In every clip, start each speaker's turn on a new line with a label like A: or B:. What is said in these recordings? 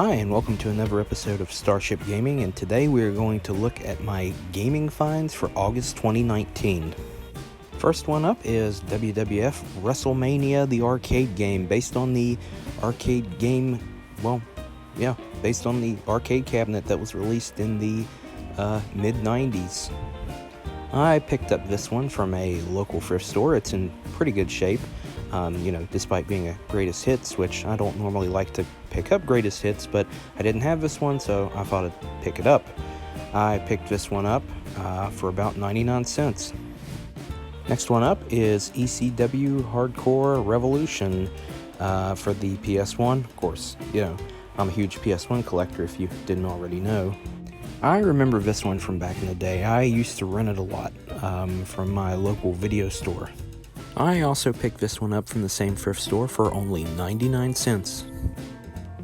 A: Hi, and welcome to another episode of Starship Gaming, and today we are going to look at my gaming finds for August 2019. First one up is WWF WrestleMania, the arcade game, based on the arcade game, based on the arcade cabinet that was released in the mid-90s. I picked up this one from a local thrift store. It's in pretty good shape. Despite being a greatest hits, which I don't normally like to pick up greatest hits, but I didn't have this one, so I thought I'd pick it up. I picked this one up for about 99 cents. Next one up is ECW Hardcore Revolution for the PS1. Of course, I'm a huge PS1 collector if you didn't already know. I remember this one from back in the day. I used to rent it a lot from my local video store. I also picked this one up from the same thrift store for only 99 cents.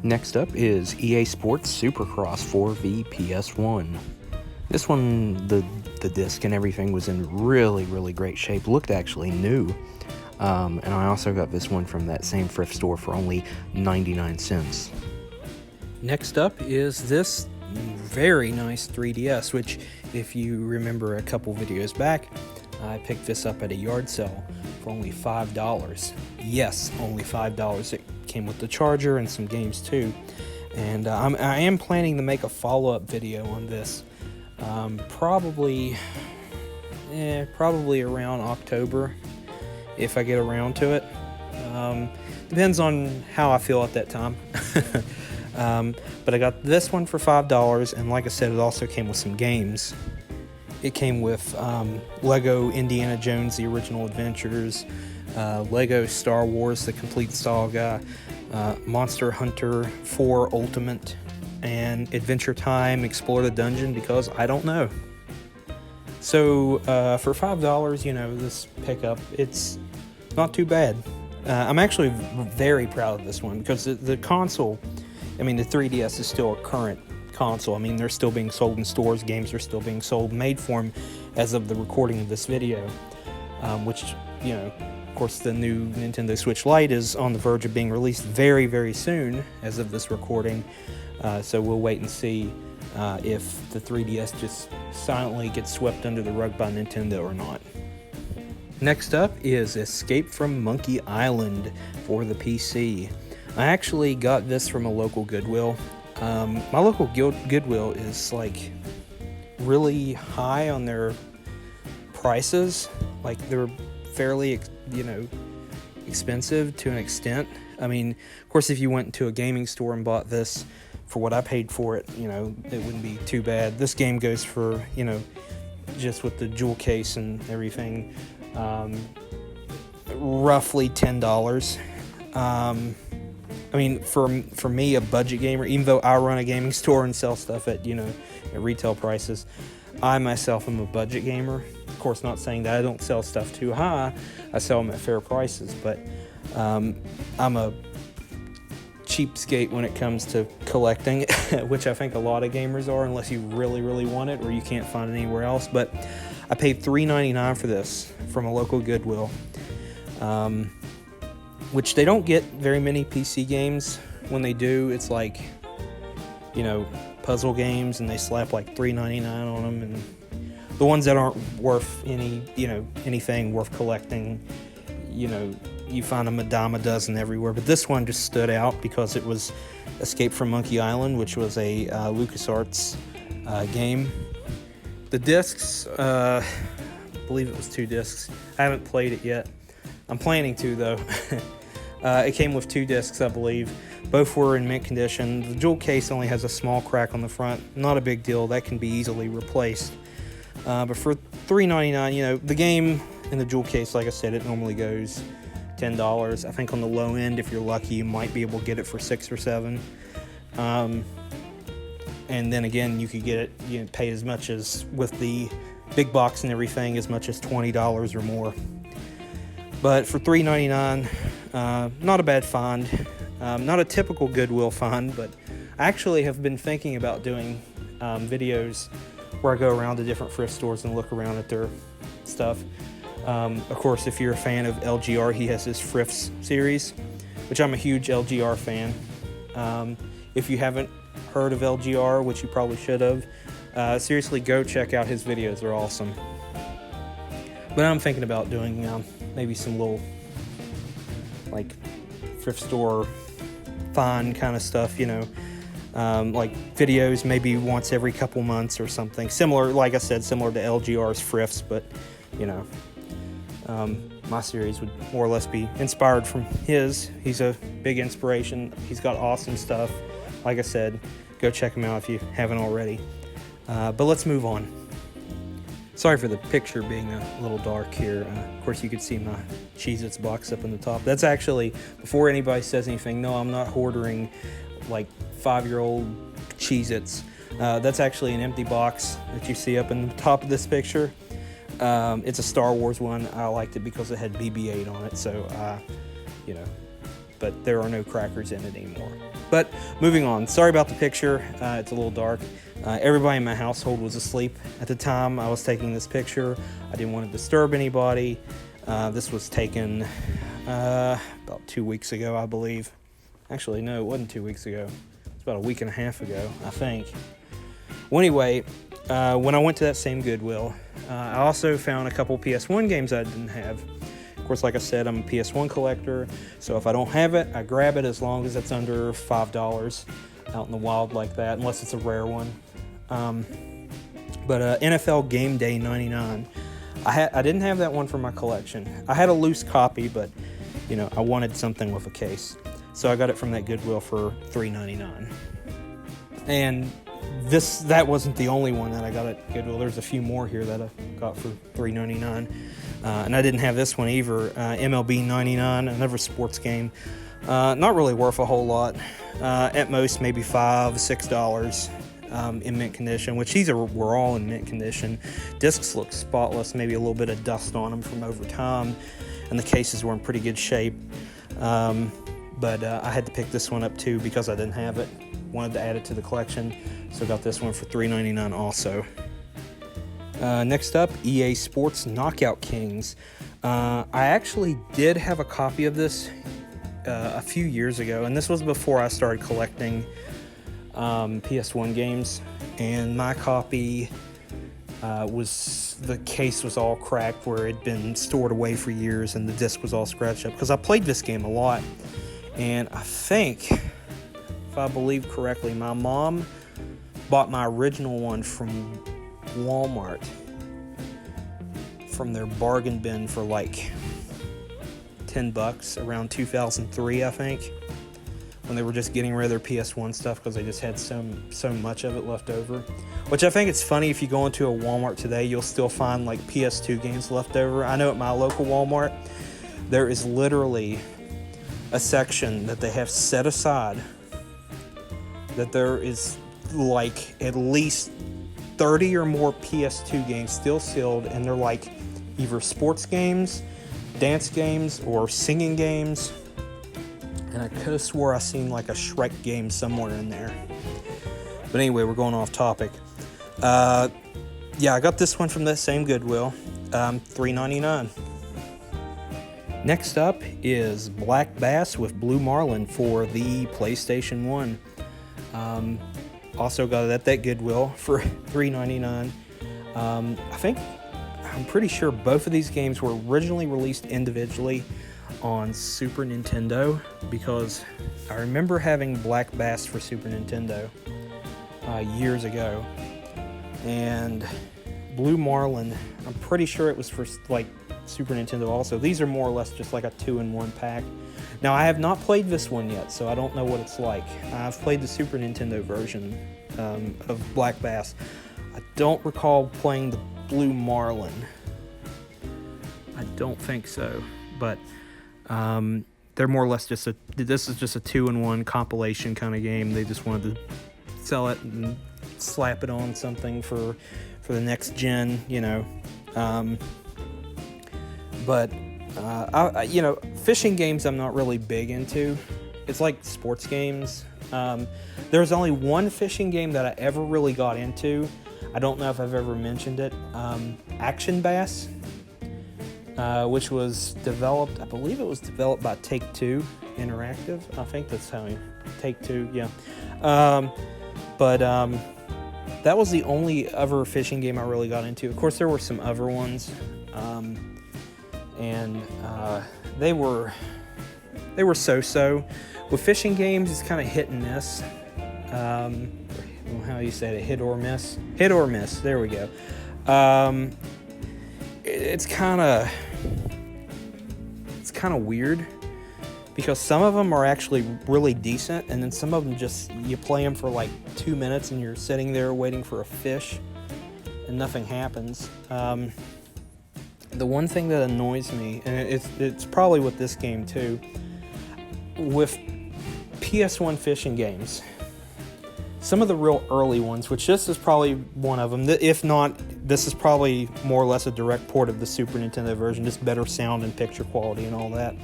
A: Next up is EA Sports Supercross for the PS1. This one, the disc and everything was in really great shape. Looked actually new. And I also got this one from that same thrift store for only 99 cents. Next up is this very nice 3DS, which if you remember a couple videos back, I picked this up at a yard sale for only $5. Yes, only $5. It came with the charger and some games too. And I am planning to make a follow-up video on this. Probably around October, if I get around to it. Depends on how I feel at that time. But I got this one for $5, and like I said, it also came with some games. It came with Lego Indiana Jones, The Original Adventures, Lego Star Wars, The Complete Saga, Monster Hunter 4 Ultimate, and Adventure Time, Explore the Dungeon, because I don't know. So for $5, this pickup, it's not too bad. I'm actually very proud of this one, because the console, the 3DS is still a current console. They're still being sold in stores. Games are still being sold, made for them as of the recording of this video, which, of course, the new Nintendo Switch Lite is on the verge of being released very soon as of this recording. So we'll wait and see if the 3DS just silently gets swept under the rug by Nintendo or not. Next up is Escape from Monkey Island for the PC. I actually got this from a local Goodwill. My local Goodwill is really high on their prices. They're fairly, expensive to an extent. Of course, if you went to a gaming store and bought this for what I paid for it, it wouldn't be too bad. This game goes for, just with the jewel case and everything, roughly $10. For me, a budget gamer, even though I run a gaming store and sell stuff at retail prices, I myself am a budget gamer. Of course, not saying that I don't sell stuff too high. I sell them at fair prices, but I'm a cheapskate when it comes to collecting, which I think a lot of gamers are, unless you really want it or you can't find it anywhere else. But I paid $3.99 for this from a local Goodwill. Which they don't get very many PC games. When they do, it's puzzle games, and they slap $3.99 on them, and the ones that aren't worth anything worth collecting, you find them a dime a dozen everywhere. But this one just stood out because it was Escape from Monkey Island, which was a LucasArts game. The discs, I believe it was 2 discs. I haven't played it yet. I'm planning to, though. It came with 2 discs, I believe. Both were in mint condition. The jewel case only has a small crack on the front. Not a big deal. That can be easily replaced. But for $3.99, the game in the jewel case, like I said, it normally goes $10. I think on the low end, if you're lucky, you might be able to get it for $6 or $7. And then again, you could get it, pay as much as, with the big box and everything, as much as $20 or more. But for $3.99, not a bad find. Not a typical Goodwill find, but I actually have been thinking about doing videos where I go around to different thrift stores and look around at their stuff. Of course, if you're a fan of LGR, he has his Thrifts series, which I'm a huge LGR fan. If you haven't heard of LGR, which you probably should have, seriously, go check out his videos. They're awesome. But I'm thinking about doing maybe some little, like, thrift store find kind of stuff, you know, like videos maybe once every couple months or something. Similar, like I said, similar to LGR's thrifts, but, you know, my series would more or less be inspired from his. He's a big inspiration. He's got awesome stuff. Like I said, go check him out if you haven't already. But let's move on. Sorry for the picture being a little dark here. Of course, you could see my Cheez-Its box up on the top. That's actually, before anybody says anything, no, I'm not hoarding like 5-year-old Cheez-Its. That's actually an empty box that you see up in the top of this picture. It's a Star Wars one. I liked it because it had BB-8 on it, so, you know, but there are no crackers in it anymore. But moving on, sorry about the picture. It's a little dark. Everybody in my household was asleep at the time I was taking this picture. I didn't want to disturb anybody. This was taken about 2 weeks ago, I believe. Actually, no, it wasn't 2 weeks ago. It's about a week and a half ago, I think. Well, anyway, when I went to that same Goodwill, I also found a couple PS1 games I didn't have. Of course, like I said, I'm a PS1 collector, so if I don't have it, I grab it as long as it's under $5 out in the wild like that, unless it's a rare one. But NFL Game Day 99, I didn't have that one for my collection. I had a loose copy, but, you know, I wanted something with a case. So I got it from that Goodwill for $3.99. And that wasn't the only one that I got at Goodwill. There's a few more here that I got for $3.99. And I didn't have this one either. MLB 99, another sports game. Not really worth a whole lot. At most, maybe $5, $6 in mint condition, which these were all in mint condition. Discs look spotless, maybe a little bit of dust on them from over time, and the cases were in pretty good shape. But I had to pick this one up too because I didn't have it. Wanted to add it to the collection, so got this one for $3.99 also. Next up, EA Sports Knockout Kings. I actually did have a copy of this a few years ago, and this was before I started collecting PS1 games, and my copy the case was all cracked where it had been stored away for years, and the disc was all scratched up because I played this game a lot. And I think, if I believe correctly, my mom bought my original one from Walmart, from their bargain bin for like $10 around 2003, I think, when they were just getting rid of their PS1 stuff because they just had so much of it left over. Which I think it's funny, if you go into a Walmart today, you'll still find like PS2 games left over. I know at my local Walmart, there is literally a section that they have set aside that there is like at least 30 or more PS2 games still sealed, and they're like either sports games, dance games, or singing games. And I could have swore I seen like a Shrek game somewhere in there. But anyway, we're going off topic. Yeah, I got this one from that same Goodwill, $3.99. Next up is Black Bass with Blue Marlin for the PlayStation 1. Also got it at that Goodwill for $3.99. I'm pretty sure both of these games were originally released individually on Super Nintendo, because I remember having Black Bass for Super Nintendo years ago. And Blue Marlin, I'm pretty sure it was for like Super Nintendo also. These are more or less just like a 2-in-1 pack. Now, I have not played this one yet, so I don't know what it's like. I've played the Super Nintendo version of Black Bass. I don't recall playing the Blue Marlin. I don't think so, but they're more or less this is just a 2-in-1 compilation kind of game. They just wanted to sell it and slap it on something for the next gen, you know. But fishing games I'm not really big into. It's like sports games. There's only one fishing game that I ever really got into. I don't know if I've ever mentioned it. Action Bass, which was developed, I believe it was developed by Take-Two Interactive. I think that's how Take-Two, yeah. That was the only other fishing game I really got into. Of course, there were some other ones, and they were so-so. With fishing games, it's kind of hit and miss. How you say it, hit or miss? Hit or miss, there we go. It's kind of weird, because some of them are actually really decent, and then some of them just, you play them for like 2 minutes and you're sitting there waiting for a fish and nothing happens. The one thing that annoys me, and it's probably with this game too, with PS1 fishing games, some of the real early ones, which this is probably one of them, if not, this is probably more or less a direct port of the Super Nintendo version, just better sound and picture quality and all that,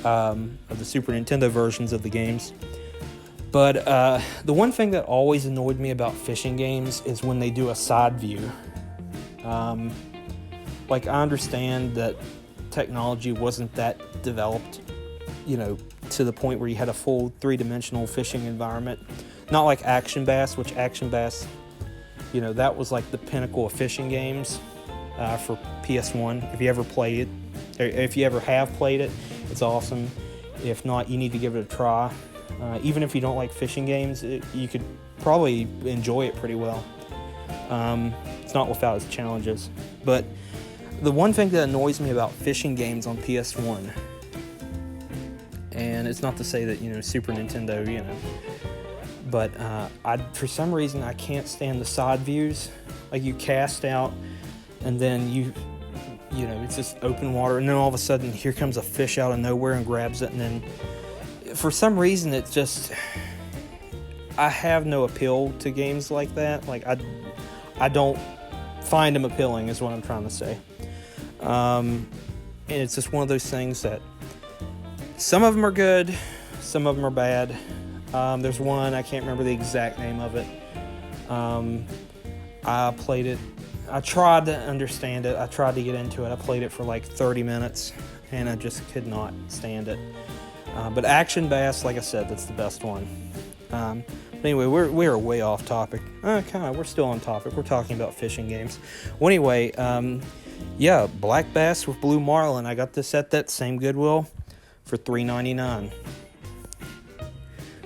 A: of the Super Nintendo versions of the games. But the one thing that always annoyed me about fishing games is when they do a side view. Like, I understand that technology wasn't that developed, to the point where you had a full three-dimensional fishing environment. Not like Action Bass, which Action Bass, that was like the pinnacle of fishing games for PS1. If you ever played it, or if you ever have played it, it's awesome. If not, you need to give it a try. Even if you don't like fishing games, you could probably enjoy it pretty well. It's not without its challenges. But the one thing that annoys me about fishing games on PS1, and it's not to say that, Super Nintendo, but for some reason I can't stand the side views. Like, you cast out and then it's just open water, and then all of a sudden here comes a fish out of nowhere and grabs it, and then for some reason it just, I have no appeal to games like that. Like, I don't find them appealing, is what I'm trying to say. And it's just one of those things that some of them are good, some of them are bad. There's one, I can't remember the exact name of it. I played it, I tried to understand it, I tried to get into it, I played it for like 30 minutes, and I just could not stand it. But Action Bass, like I said, that's the best one. But anyway, we're way off topic. We're still on topic. We're talking about fishing games. Well, anyway, yeah, black bass with blue marlin. I got this at that same Goodwill for $3.99.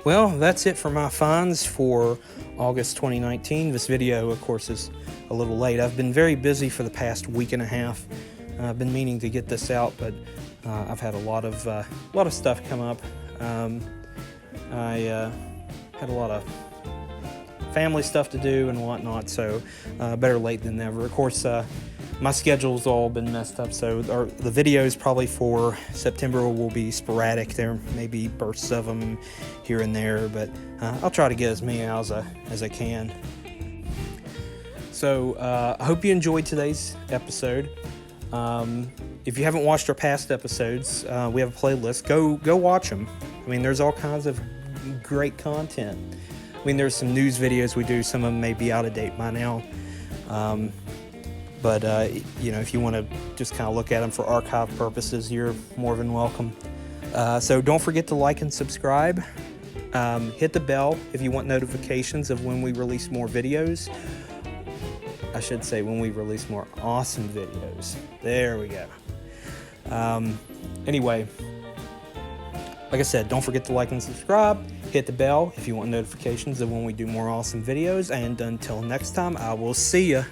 A: Well, that's it for my finds for August 2019. This video, of course, is a little late. I've been very busy for the past week and a half. I've been meaning to get this out, but I've had a lot of stuff come up. I had a lot of family stuff to do and whatnot, so better late than never. Of course, my schedule's all been messed up, so the videos probably for September will be sporadic. There may be bursts of them here and there, but I'll try to get as many out as I can. So I hope you enjoyed today's episode. If you haven't watched our past episodes, we have a playlist. Go watch them. I mean, there's all kinds of great content. I mean, there's some news videos we do. Some of them may be out of date by now. But if you want to just kind of look at them for archive purposes, you're more than welcome. So don't forget to like and subscribe. Hit the bell if you want notifications of when we release more videos. I should say when we release more awesome videos. There we go. Anyway, like I said, don't forget to like and subscribe. Hit the bell if you want notifications of when we do more awesome videos. And until next time, I will see ya.